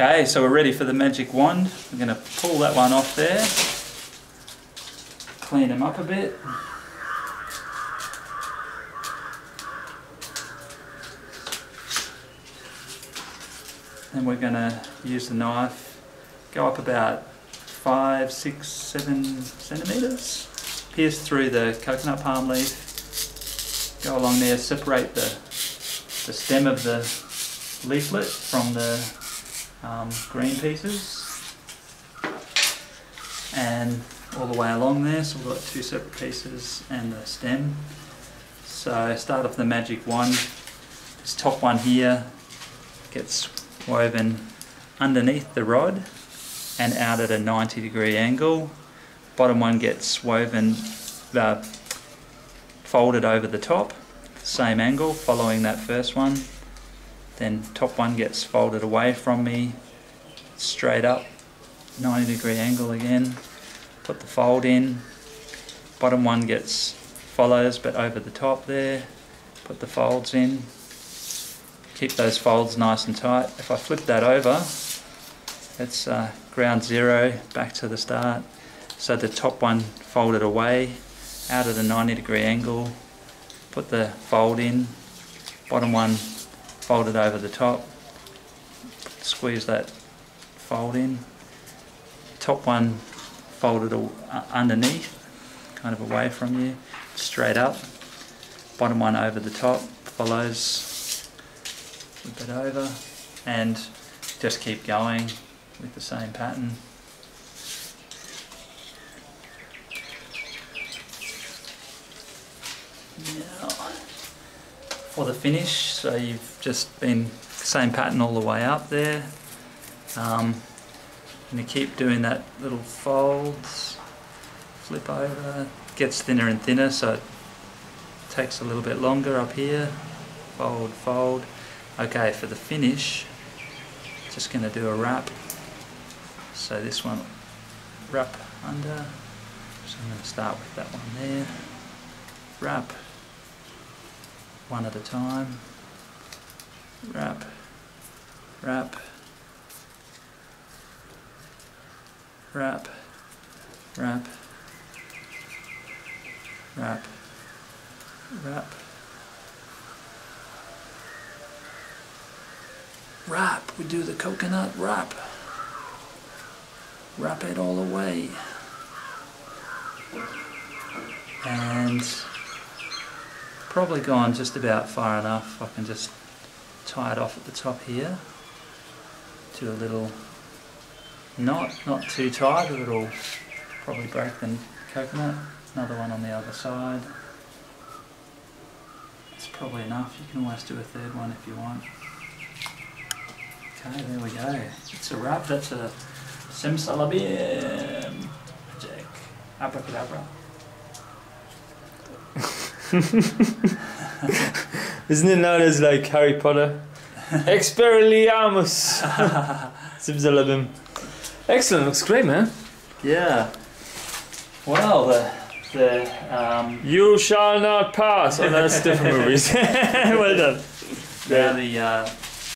Okay, so we're ready for the magic wand. We're going to pull that one off there, clean them up a bit. Then we're going to use the knife, go up about 5, 6, 7 centimetres, pierce through the coconut palm leaf, go along there, separate the stem of the leaflet from the green pieces, and all the way along there, so we've got 2 separate pieces and the stem. So start off the magic wand. This top one here gets woven underneath the rod and out at a 90-degree angle. Bottom one gets woven, folded over the top, same angle, following that first one. Then top one gets folded away from me, straight up, 90-degree angle again. Put the fold in. Bottom one follows but over the top there. Put the folds in. Keep those folds nice and tight. If I flip that over, it's ground zero, back to the start. So the top one folded away, out at a 90-degree angle. Put the fold in. Bottom one folded over the top. Squeeze that fold in. Top one folded underneath, kind of away from you, straight up. Bottom one over the top, follows. Flip it over and just keep going with the same pattern. Now for the finish, so you've just been same pattern all the way up there. And you keep doing that little folds, flip over, gets thinner and thinner, so it takes a little bit longer up here. Fold, fold. Okay, for the finish, just going to do a wrap. So this one, wrap under. So I'm going to start with that one there. Wrap, one at a time. Wrap, wrap, wrap, wrap, wrap, wrap. Wrap, we do the coconut wrap. Wrap it all the way. And probably gone just about far enough. I can just tie it off at the top here. Do a little knot, not too tight, or it'll probably break the coconut. Another one on the other side. It's probably enough. You can always do a third one if you want. Okay, there we go. It's a wrap. That's a simsalabim. Magic. Abracadabra. Isn't it known as like Harry Potter? Expelliarmus. Simsalabim. Excellent. Looks great, man. Yeah. Well, You shall not pass. Oh, that's different movies. Well done. Now